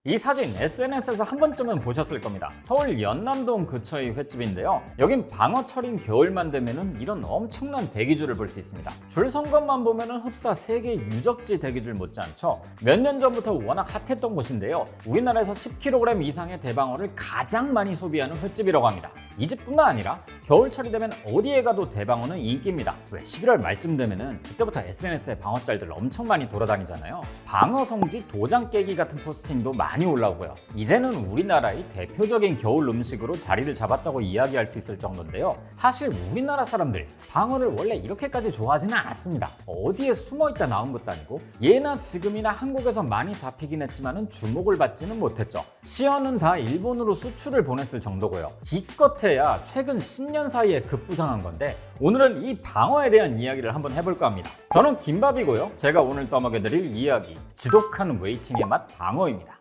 이 사진 SNS에서 한 번쯤은 보셨을 겁니다. 서울 연남동 근처의 횟집인데요. 여긴 방어철인 겨울만 되면은 이런 엄청난 대기줄을 볼 수 있습니다. 줄 선 것만 보면은 흡사 세계 유적지 대기줄 못지않죠. 몇 년 전부터 워낙 핫했던 곳인데요. 우리나라에서 10kg 이상의 대방어를 가장 많이 소비하는 횟집이라고 합니다. 이 집뿐만 아니라 겨울철이 되면 어디에 가도 대방어는 인기입니다. 왜 11월 말쯤 되면은 그때부터 SNS에 방어 짤들 엄청 많이 돌아다니잖아요. 방어 성지 도장 깨기 같은 포스팅도 많이 올라오고요. 이제는 우리나라의 대표적인 겨울 음식으로 자리를 잡았다고 이야기할 수 있을 정도인데요. 사실 우리나라 사람들 방어를 원래 이렇게까지 좋아하지는 않았습니다. 어디에 숨어있다 나온 것도 아니고 예나 지금이나 한국에서 많이 잡히긴 했지만은 주목을 받지는 못했죠. 시어는 다 일본으로 수출을 보냈을 정도고요. 기껏해야 최근 10년 사이에 급부상한 건데 오늘은 이 방어에 대한 이야기를 한번 해볼까 합니다. 저는 김밥이고요. 제가 오늘 떠먹여드릴 이야기 지독한 웨이팅의 맛 방어입니다.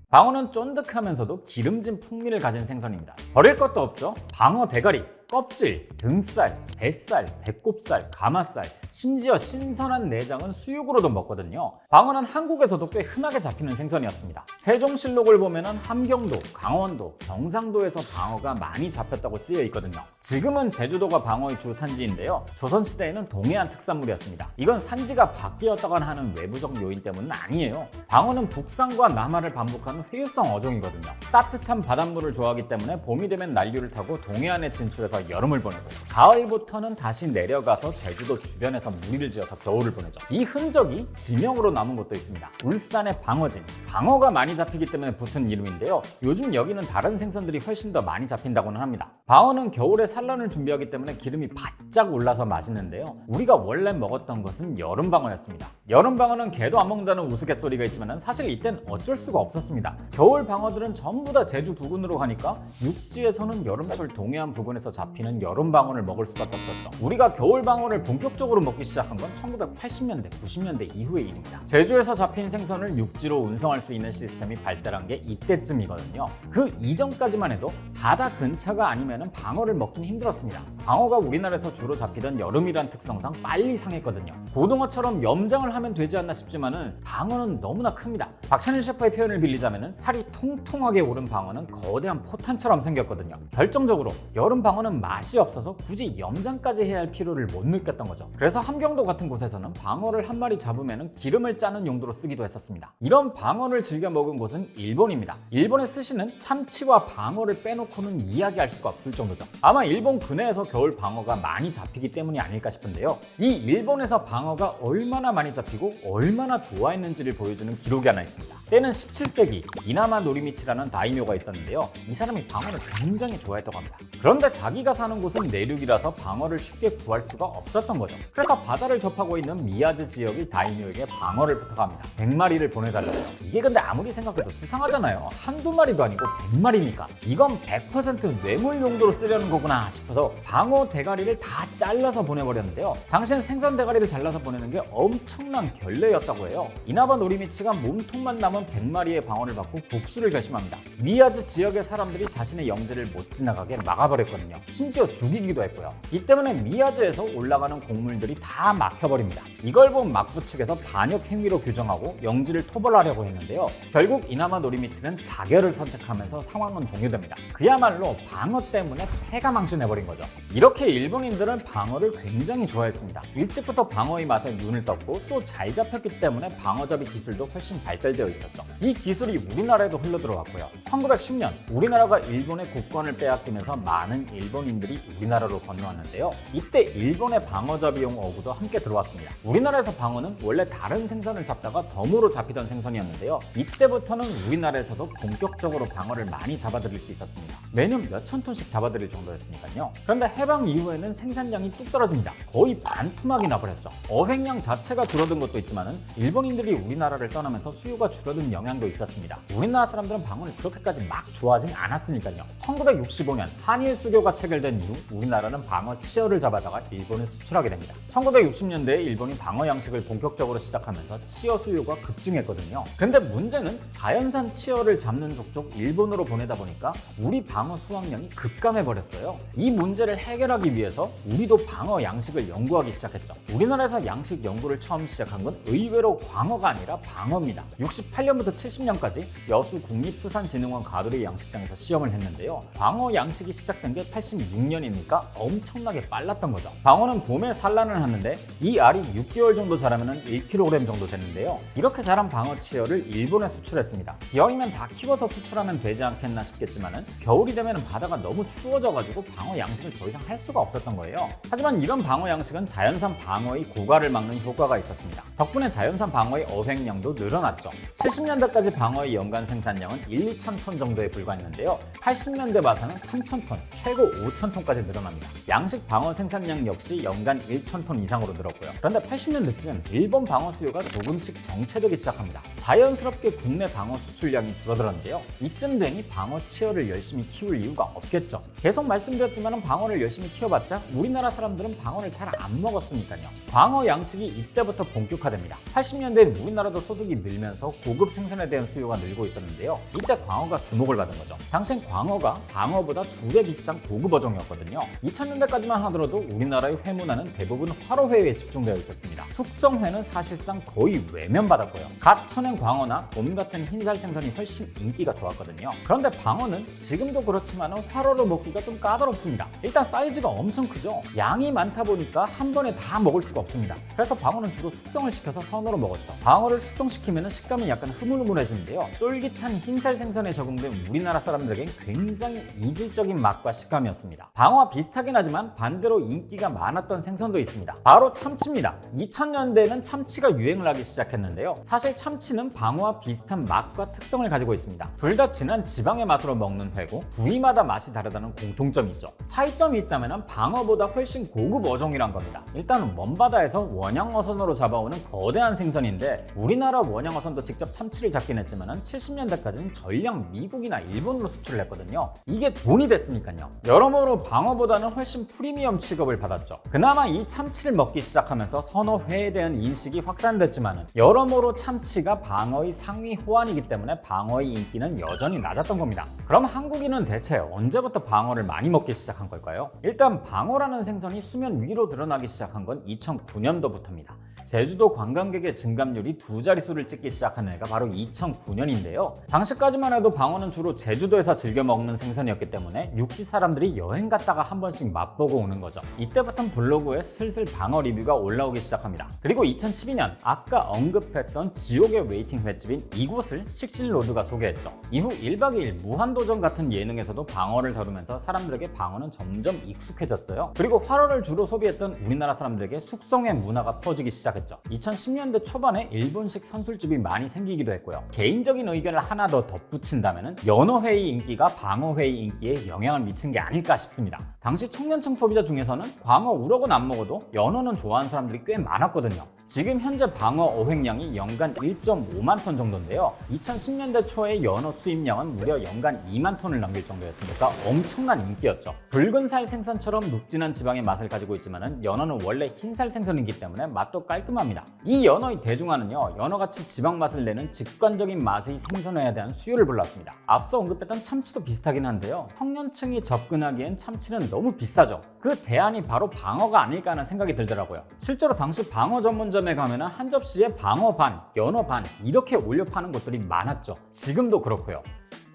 방어는 쫀득하면서도 기름진 풍미를 가진 생선입니다. 버릴 것도 없죠. 방어 대가리, 껍질, 등살, 뱃살, 배꼽살, 가마살, 심지어 신선한 내장은 수육으로도 먹거든요. 방어는 한국에서도 꽤 흔하게 잡히는 생선이었습니다. 세종실록을 보면은 함경도, 강원도, 경상도에서 방어가 많이 잡혔다고 쓰여 있거든요. 지금은 제주도가 방어의 주 산지인데요. 조선시대에는 동해안 특산물이었습니다. 이건 산지가 바뀌었다거나 하는 외부적 요인 때문은 아니에요. 방어는 북상과 남하를 반복하는 회유성 어종이거든요. 따뜻한 바닷물을 좋아하기 때문에 봄이 되면 난류를 타고 동해안에 진출해서 여름을 보내고 가을부터는 다시 내려가서 제주도 주변에서 무리를 지어서 겨울을 보내죠. 이 흔적이 지명으로 남은 곳도 있습니다. 울산의 방어진. 방어가 많이 잡히기 때문에 붙은 이름인데요. 요즘 여기는 다른 생선들이 훨씬 더 많이 잡힌다고는 합니다. 방어는 겨울에 산란을 준비하기 때문에 기름이 바짝 올라서 맛있는데요. 우리가 원래 먹었던 것은 여름방어였습니다. 여름방어는 개도 안 먹는다는 우스갯소리가 있지만 사실 이땐 어쩔 수가 없었습니다. 겨울 방어들은 전부 다 제주 부근으로 가니까 육지에서는 여름철 동해안 부근에서 잡히는 여름방어를 먹을 수밖에 없었죠. 우리가 겨울방어를 본격적으로 먹기 시작한 건 1980년대, 90년대 이후의 일입니다. 제주에서 잡힌 생선을 육지로 운송할 수 있는 시스템이 발달한 게 이때쯤이거든요. 그 이전까지만 해도 바다 근처가 아니면 방어를 먹긴 힘들었습니다. 방어가 우리나라에서 주로 잡히던 여름이란 특성상 빨리 상했거든요. 고등어처럼 염장을 하면 되지 않나 싶지만은 방어는 너무나 큽니다. 박찬일 셰프의 표현을 빌리자면은 살이 통통하게 오른 방어는 거대한 포탄처럼 생겼거든요. 결정적으로 여름 방어는 맛이 없어서 굳이 염장까지 해야 할 필요를 못 느꼈던 거죠. 그래서 함경도 같은 곳에서는 방어를 한 마리 잡으면 기름을 짜는 용도로 쓰기도 했었습니다. 이런 방어를 즐겨 먹은 곳은 일본입니다. 일본의 스시는 참치와 방어를 빼놓고는 이야기할 수가 없을 정도죠. 아마 일본 근해에서 겨울 방어가 많이 잡히기 때문이 아닐까 싶은데요. 이 일본에서 방어가 얼마나 많이 잡히고 얼마나 좋아했는지를 보여주는 기록이 하나 있습니다. 때는 17세기 이나마 노리미치라는 다이묘가 있었는데요. 이 사람이 방어를 굉장히 좋아했다고 합니다. 그런데 자기가 사는 곳은 내륙이라서 방어를 쉽게 구할 수가 없었던 거죠. 그래서 바다를 접하고 있는 미야즈 지역의 다이묘에게 방어를 부탁합니다. 100마리를 보내달라고요. 이게 근데 아무리 생각해도 수상하잖아요. 한두 마리도 아니고 100마리니까 이건 100% 뇌물 용도로 쓰려는 거구나 싶어서 방어 대가리를 다 잘라서 보내버렸는데요. 당시엔 생선 대가리를 잘라서 보내는 게 엄청난 결례였다고 해요. 이나바 노리미치가 몸통만 남은 100마리의 방어를 받고 복수를 결심합니다. 미야즈 지역의 사람들이 자신의 영지를 못 지나가게 막아버렸거든요. 심지어 죽이기도 했고요. 이 때문에 미야즈에서 올라가는 곡물들이 다 막혀버립니다. 이걸 본 막부 측에서 반역 행위로 규정하고 영지를 토벌하려고 했는데요. 결국 이나마 노리미치는 자결을 선택하면서 상황은 종료됩니다. 그야말로 방어 때문에 패가 망신해버린 거죠. 이렇게 일본인들은 방어를 굉장히 좋아했습니다. 일찍부터 방어의 맛에 눈을 떴고 또 잘 잡혔기 때문에 방어잡이 기술도 훨씬 발달되어 있었죠. 이 기술이 우리나라에도 흘러들어왔고요. 1910년 우리나라가 일본의 국권을 빼앗기면서 많은 일본인들이 우리나라로 건너왔는데요. 이때 일본의 방어잡이용 어구도 함께 들어왔습니다. 우리나라에서 방어는 원래 다른 생선을 잡다가 덤으로 잡히던 생선이었는데요. 이때부터는 우리나라에서도 본격적으로 방어를 많이 잡아들일 수 있었습니다. 매년 몇천 톤씩 잡아들일 정도였으니까요. 그런데 해방 이후에는 생산량이 뚝 떨어집니다. 거의 반토막이 나버렸죠. 어획량 자체가 줄어든 것도 있지만은 일본인들이 우리나라를 떠나면서 수요가 줄어든 영향도 있었습니다. 우리나라 사람들은 방어를 그렇게까지 막 좋아하진 않았으니까요. 1965년 한일 수교가 체결된 이후 우리나라는 방어 치어를 잡아다가 일본에 수출하게 됩니다. 1960년대에 일본이 방어 양식을 본격적으로 시작하면서 치어 수요가 급증했거든요. 근데 문제는 자연산 치어를 잡는 족족 일본으로 보내다 보니까 우리 방어 수확량이 급감해버렸어요. 이 문제를 해결하기 위해서 우리도 방어 양식을 연구하기 시작했죠. 우리나라에서 양식 연구를 처음 시작한 건 의외로 광어가 아니라 방어입니다. 68년부터 70년까지 여수 국립수산진흥원 가두리 양식장에서 시험을 했는데요. 방어 양식이 시작된 게 86년이니까 엄청나게 빨랐던 거죠. 방어는 봄에 산란을 하는데 이 알이 6개월 정도 자라면 1kg 정도 되는데요. 이렇게 자란 방어 치어를 일본에 수출했습니다. 기왕이면 다 키워서 수출하면 되지 않겠나 싶겠지만은 겨울이 되면 바다가 너무 추워져가지고 방어 양식을 더 이상 할 수가 없었던 거예요. 하지만 이런 방어 양식은 자연산 방어의 고갈을 막는 효과가 있었습니다. 덕분에 자연산 방어의 어획량도 늘어났죠. 70년대까지 방어의 연간 생산량은 1, 2천 톤 정도에 불과했는데요. 80년대 봐서는 3천 톤, 최고 5천 톤까지 늘어납니다. 양식 방어 생산량 역시 연간 1천 톤 이상으로 늘었고요. 그런데 80년대쯤 일본 방어 수요가 조금씩 정체되기 시작합니다. 자연스럽게 국내 방어 수출량이 줄어들었는데요. 이쯤 되니 방어 치어를 열심히 키울 이유가 없겠죠. 계속 말씀드렸지만 방어를 열심히 키워봤자 우리나라 사람들은 방어를 잘 안 먹었으니까요. 방어 양식이 이때부터 본격화됩니다. 80년대에 우리나라도 소득이 늘면서 고급 생선에 대한 수요가 늘고 있었는데요. 이때 광어가 주목을 받은 거죠. 당시엔 광어가 방어보다 2배 비싼 고급 어종이었거든요. 2000년대까지만 하더라도 우리나라의 회문화는 대부분 화로회에 집중되어 있었습니다. 숙성회는 사실상 거의 외면받았고요. 갓 쳐낸 광어나 돔 같은 흰살 생선이 훨씬 인기가 좋았거든요. 그런데 방어는 지금도 그렇지만 화로로 먹기가 좀 까다롭습니다. 일단 사이즈가 엄청 크죠. 양이 많다 보니까 한 번에 다 먹을 수가 없습니다. 그래서 방어는 주로 숙성을 시켜서 선으로 먹었죠. 방어를 숙성시키면 식감이 약간 흐물흐물해지는데요. 쫄깃한 흰살 생선에 적응된 우리나라 사람들에겐 굉장히 이질적인 맛과 식감이었습니다. 방어와 비슷하긴 하지만 반대로 인기가 많았던 생선도 있습니다. 바로 참치입니다. 2000년대에는 참치가 유행을 하기 시작했는데요. 사실 참치는 방어와 비슷한 맛과 특성을 가지고 있습니다. 둘 다 진한 지방의 맛으로 먹는 회고 부위마다 맛이 다르다는 공통점이 있죠. 차이점이 있다면 방어보다 훨씬 고급 어종이란 겁니다. 일단 먼바다에서 원양어선으로 잡아오는 거대한 생선인데 우리나라 원양어선도 직접 참치를 잡긴 했지만 70년대까지는 전량 미국이나 일본으로 수출을 했거든요. 이게 돈이 됐으니까요. 여러모로 방어보다는 훨씬 프리미엄 취급을 받았죠. 그나마 이 참치를 먹기 시작하면서 선어회에 대한 인식이 확산됐지만 여러모로 참치가 방어의 상위 호환이기 때문에 방어의 인기는 여전히 낮았던 겁니다. 그럼 한국인은 대체 언제부터 방어를 많이 먹기 시작한 걸까요? 일단 방어라는 생선이 수면 위로 드러나기 시작한 건 2009년도부터입니다. 제주도 관광객의 증감률이 2자릿수를 찍기 시작한 해가 바로 2009년인데요. 당시까지만 해도 방어는 주로 제주도에서 즐겨 먹는 생선이었기 때문에 육지 사람들이 여행 갔다가 한 번씩 맛보고 오는 거죠. 이때부터 블로그에 슬슬 방어 리뷰가 올라오기 시작합니다. 그리고 2012년 아까 언급했던 지옥의 웨이팅 횟집인 이곳을 식신로드가 소개했죠. 이후 1박 2일 무한도전 같은 예능에서도 방어를 다루면서 사람들에게 방어는 점점 익숙해졌어요. 그리고 활어를 주로 소비했던 우리나라 사람들에게 숙성의 문화가 퍼지기 시작했죠. 2010년대 초반에 일본식 선술집이 많이 생기기도 했고요. 개인적인 의견을 하나 더 덧붙인다면 연어회의 인기가 방어회의 인기에 영향을 미친 게 아닐까 싶습니다. 당시 청년층 소비자 중에서는 광어 우럭은 안 먹어도 연어는 좋아하는 사람들이 꽤 많았거든요. 지금 현재 방어 어획량이 연간 1.5만 톤 정도인데요. 2010년대 초에 연어 수입량은 무려 연간 2만 톤을 넘길 정도였으니까 엄청난 인기였죠. 붉은살 생선처럼 묵진한 지방의 맛을 가지고 있지만 연어는 원래 흰살 생선이기 때문에 맛도 깔끔합니다. 이 연어의 대중화는요, 연어같이 지방 맛을 내는 직관적인 맛의 생선회에 대한 수요를 불렀습니다. 앞서 언급했던 참치도 비슷하긴 한데요. 청년층이 접근하기엔 참치는 너무 비싸죠. 그 대안이 바로 방어가 아닐까 하는 생각이 들더라고요. 실제로 당시 방어 전문점에 가면 한 접시에 방어 반, 연어 반 이렇게 올려 파는 곳들이 많았죠. 지금도 그렇고요.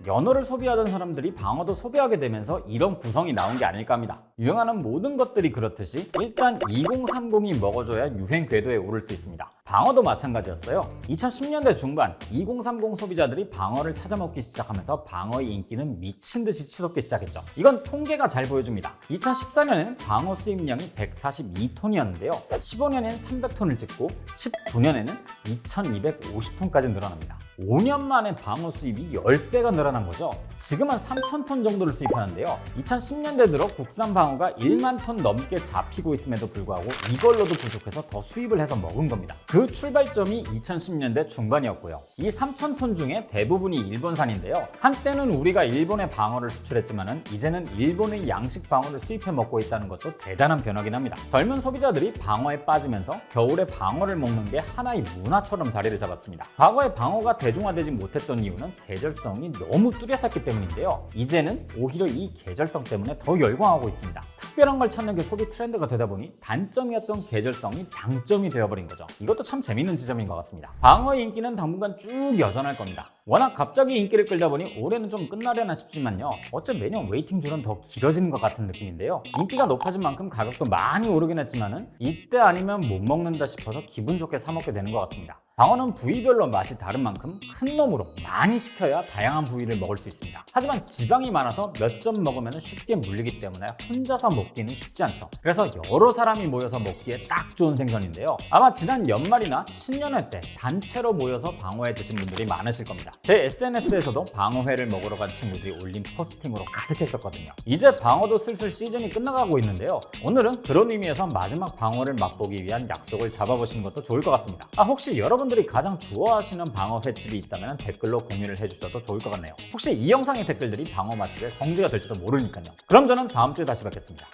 연어를 소비하던 사람들이 방어도 소비하게 되면서 이런 구성이 나온 게 아닐까 합니다. 유행하는 모든 것들이 그렇듯이 일단 2030이 먹어줘야 유행 궤도에 오를 수 있습니다. 방어도 마찬가지였어요. 2010년대 중반 2030 소비자들이 방어를 찾아 먹기 시작하면서 방어의 인기는 미친 듯이 치솟기 시작했죠. 이건 통계가 잘 보여줍니다. 2014년에는 방어 수입량이 142톤이었는데요. 15년엔 300톤을 찍고 19년에는 2250톤까지 늘어납니다. 5년 만에 방어 수입이 10배가 늘어난 거죠. 지금 한 3,000톤 정도를 수입하는데요. 2010년대 들어 국산 방어가 1만 톤 넘게 잡히고 있음에도 불구하고 이걸로도 부족해서 더 수입을 해서 먹은 겁니다. 그 출발점이 2010년대 중반이었고요. 이 3,000톤 중에 대부분이 일본산인데요. 한때는 우리가 일본에 방어를 수출했지만은 이제는 일본의 양식 방어를 수입해 먹고 있다는 것도 대단한 변화긴 합니다. 젊은 소비자들이 방어에 빠지면서 겨울에 방어를 먹는 게 하나의 문화처럼 자리를 잡았습니다. 과거에 방어가 대중화되지 못했던 이유는 계절성이 너무 뚜렷했기 때문인데요. 이제는 오히려 이 계절성 때문에 더 열광하고 있습니다. 특별한 걸 찾는 게 소비 트렌드가 되다 보니 단점이었던 계절성이 장점이 되어버린 거죠. 이것도 참 재밌는 지점인 것 같습니다. 방어의 인기는 당분간 쭉 여전할 겁니다. 워낙 갑자기 인기를 끌다 보니 올해는 좀 끝나려나 싶지만요. 어째 매년 웨이팅 줄은 더 길어지는 것 같은 느낌인데요. 인기가 높아진 만큼 가격도 많이 오르긴 했지만은 이때 아니면 못 먹는다 싶어서 기분 좋게 사 먹게 되는 것 같습니다. 방어는 부위별로 맛이 다른 만큼 큰 놈으로 많이 시켜야 다양한 부위를 먹을 수 있습니다. 하지만 지방이 많아서 몇 점 먹으면 쉽게 물리기 때문에 혼자서 먹기는 쉽지 않죠. 그래서 여러 사람이 모여서 먹기에 딱 좋은 생선인데요. 아마 지난 연말이나 신년회 때 단체로 모여서 방어회 드신 분들이 많으실 겁니다. 제 SNS에서도 방어회를 먹으러 간 친구들이 올린 포스팅으로 가득했었거든요. 이제 방어도 슬슬 시즌이 끝나가고 있는데요. 오늘은 그런 의미에서 마지막 방어를 맛보기 위한 약속을 잡아보시는 것도 좋을 것 같습니다. 혹시 여러분들이 가장 좋아하시는 방어 횟집이 있다면 댓글로 공유를 해주셔도 좋을 것 같네요. 혹시 이 영상의 댓글들이 방어 맛집의 성지가 될지도 모르니까요. 그럼 저는 다음 주에 다시 뵙겠습니다.